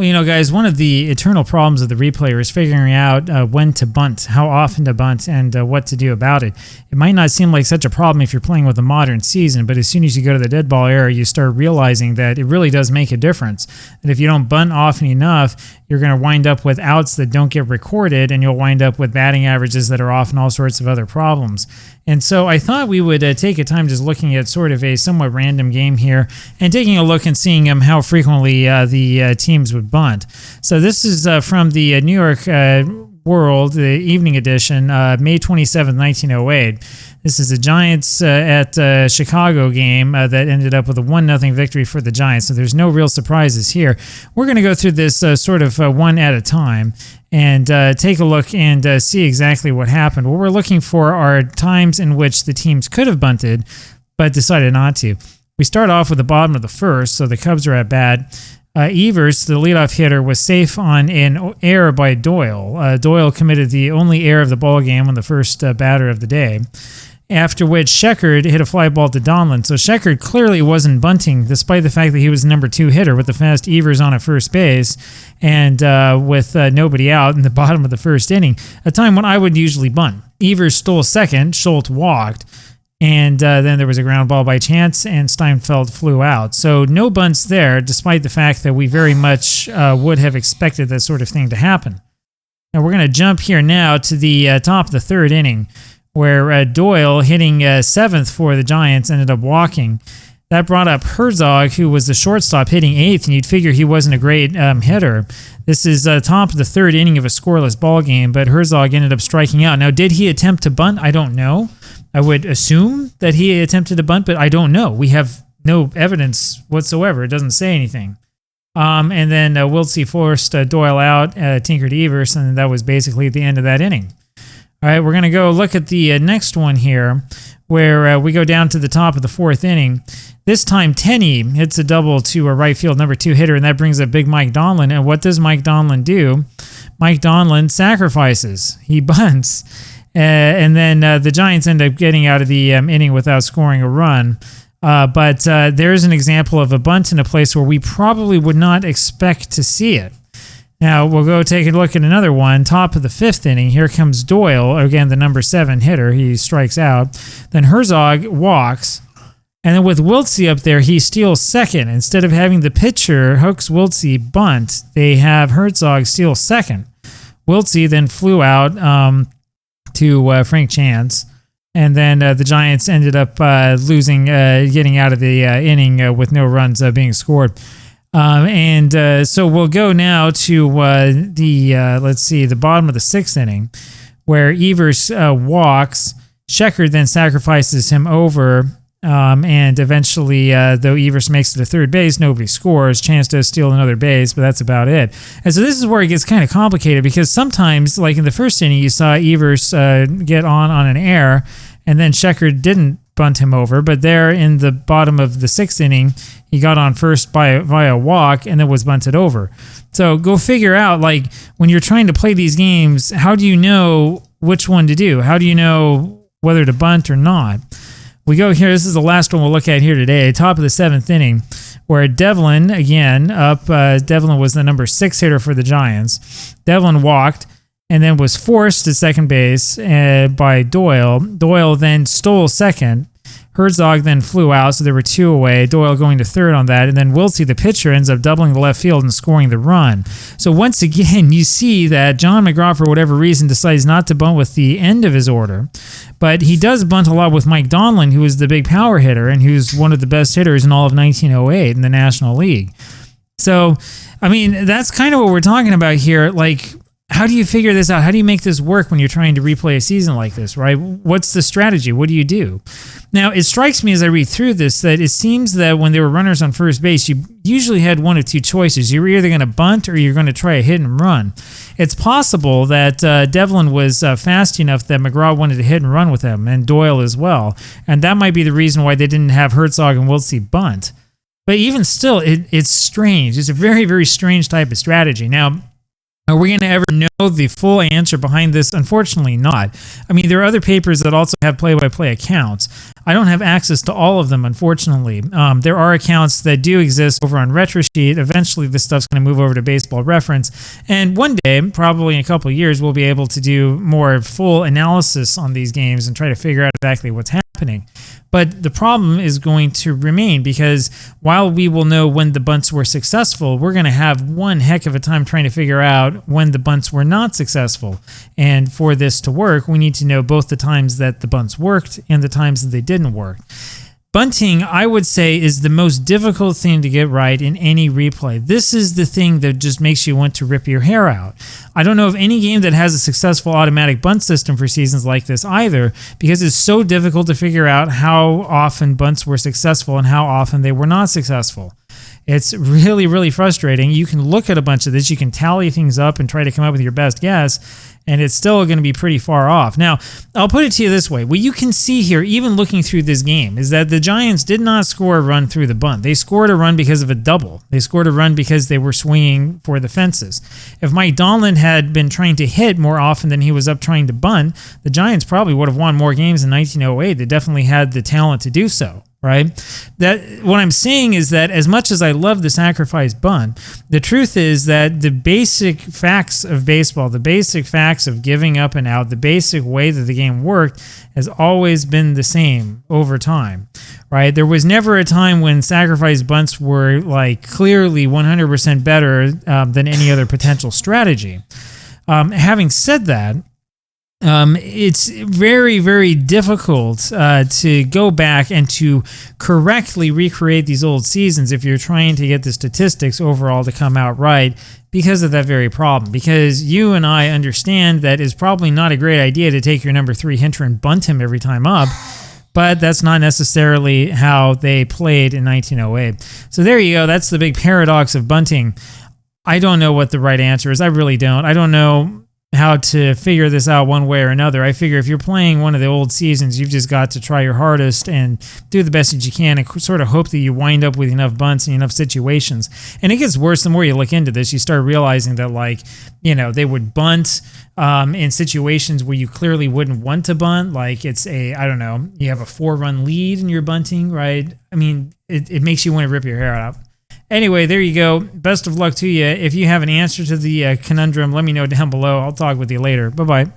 Well, you know, guys, one of the eternal problems of the replayer is figuring out when to bunt, how often to bunt, and what to do about it. It might not seem like such a problem if you're playing with a modern season, but as soon as you go to the Deadball era, you start realizing that it really does make a difference. And if you don't bunt often enough, you're going to wind up with outs that don't get recorded, and you'll wind up with batting averages that are off and all sorts of other problems. And so I thought we would take a time just looking at sort of a somewhat random game here and taking a look and seeing how frequently the teams would bunt. So this is from the New York World, the evening edition, May 27th, 1908. This is the Giants at Chicago game that ended up with a 1-0 victory for the Giants. So there's no real surprises here. We're going to go through this sort of one at a time and take a look and see exactly what happened. What we're looking for are times in which the teams could have bunted but decided not to. We start off with the bottom of the first, so the Cubs are at bat. Evers, the leadoff hitter, was safe on an error by Doyle. Doyle committed the only error of the ball game on the first batter of the day, after which Sheckard hit a fly ball to Donlin. So Sheckard clearly wasn't bunting, despite the fact that he was the number 2 hitter with the fast Evers on at first base and with nobody out in the bottom of the first inning, a time when I would usually bunt. Evers stole second, Schultz walked, and then there was a ground ball by chance, and Steinfeld flew out. So no bunts there, despite the fact that we very much would have expected that sort of thing to happen. Now we're going to jump here now to the top of the third inning, where Doyle, hitting 7th for the Giants, ended up walking. That brought up Herzog, who was the shortstop, hitting 8th, and you'd figure he wasn't a great hitter. This is top of the third inning of a scoreless ball game, but Herzog ended up striking out. Now, did he attempt to bunt? I don't know. I would assume that he attempted to bunt, but I don't know. We have no evidence whatsoever. It doesn't say anything. And then Wiltsey forced Doyle out, tinkered Evers, and that was basically the end of that inning. All right, we're going to go look at the next one here, where we go down to the top of the fourth inning. This time, Tenney hits a double to a right field number 2 hitter, and that brings up big Mike Donlin. And what does Mike Donlin do? Mike Donlin sacrifices. He bunts. And then the Giants end up getting out of the inning without scoring a run. But there's an example of a bunt in a place where we probably would not expect to see it. Now, we'll go take a look at another one. Top of the 5th inning, here comes Doyle, again, the number 7 hitter. He strikes out. Then Herzog walks. And then with Wiltsey up there, he steals second. Instead of having the pitcher hooks Wiltsey bunt, they have Herzog steal second. Wiltsey then flew out to Frank Chance. And then the Giants ended up losing, getting out of the inning with no runs being scored. So we'll go now to the bottom of the 6th inning, where Evers walks. Sheckard then sacrifices him over, and eventually, though Evers makes it to third base, nobody scores. Chance does steal another base, but that's about it. And so this is where it gets kind of complicated, because sometimes, like in the first inning, you saw Evers get on an error, and then Sheckard didn't bunt him over, but there in the bottom of the 6th inning, he got on first via walk and then was bunted over. So go figure out, like, when you're trying to play these games, how do you know which one to do? How do you know whether to bunt or not? We go here. This is the last one we'll look at here today. Top of the 7th inning, where Devlin, again, up. Devlin was the number 6 hitter for the Giants. Devlin walked and then was forced to second base by Doyle. Doyle then stole second. Herzog then flew out, so there were 2 away. Doyle going to third on that, and then Wiltsey, the pitcher, ends up doubling the left field and scoring the run. So once again, you see that John McGraw, for whatever reason, decides not to bunt with the end of his order, but he does bunt a lot with Mike Donlin, who is the big power hitter and who's one of the best hitters in all of 1908 in the National League. So, I mean, that's kind of what we're talking about here. Like, how do you figure this out? How do you make this work when you're trying to replay a season like this, right? What's the strategy? What do you do? Now, it strikes me as I read through this that it seems that when there were runners on first base, you usually had one of 2 choices. You were either going to bunt or you're going to try a hit and run. It's possible that Devlin was fast enough that McGraw wanted to hit and run with him, and Doyle as well. And that might be the reason why they didn't have Herzog and Wiltsey bunt. But even still, it's strange. It's a very, very strange type of strategy. Now, Are we going to ever know the full answer behind this? Unfortunately not. I mean, there are other papers that also have play-by-play accounts. I don't have access to all of them, unfortunately. There are accounts that do exist over on RetroSheet. Eventually, this stuff's going to move over to Baseball Reference. And one day, probably in a couple of years, we'll be able to do more full analysis on these games and try to figure out exactly what's happening. But the problem is going to remain, because while we will know when the bunts were successful, we're going to have one heck of a time trying to figure out when the bunts were not successful. And for this to work, we need to know both the times that the bunts worked and the times that they didn't work. Bunting, I would say, is the most difficult thing to get right in any replay. This is the thing that just makes you want to rip your hair out. I don't know of any game that has a successful automatic bunt system for seasons like this either, because it's so difficult to figure out how often bunts were successful and how often they were not successful. It's really, really frustrating. You can look at a bunch of this, you can tally things up and try to come up with your best guess, and it's still going to be pretty far off. Now, I'll put it to you this way. What you can see here, even looking through this game, is that the Giants did not score a run through the bunt. They scored a run because of a double. They scored a run because they were swinging for the fences. If Mike Donlin had been trying to hit more often than he was up trying to bunt, the Giants probably would have won more games in 1908. They definitely had the talent to do so. Right? That what I'm saying is that as much as I love the sacrifice bunt, the truth is that the basic facts of baseball, the basic facts of giving up and out, the basic way that the game worked has always been the same over time. Right? There was never a time when sacrifice bunts were like clearly 100% better than any other potential strategy. Having said that, it's very, very difficult to go back and to correctly recreate these old seasons if you're trying to get the statistics overall to come out right, because of that very problem. Because you and I understand that it's probably not a great idea to take your number 3 hitter and bunt him every time up, but that's not necessarily how they played in 1908. So there you go. That's the big paradox of bunting. I don't know what the right answer is. I really don't. I don't know how to figure this out one way or another. I figure if you're playing one of the old seasons, you've just got to try your hardest and do the best that you can and sort of hope that you wind up with enough bunts and enough situations. And it gets worse the more you look into this. You start realizing that, like, you know, they would bunt in situations where you clearly wouldn't want to bunt. Like it's I don't know, you have a 4-run lead and you're bunting, right? I mean, it makes you want to rip your hair out. Anyway, there you go. Best of luck to you. If you have an answer to the conundrum, let me know down below. I'll talk with you later. Bye-bye.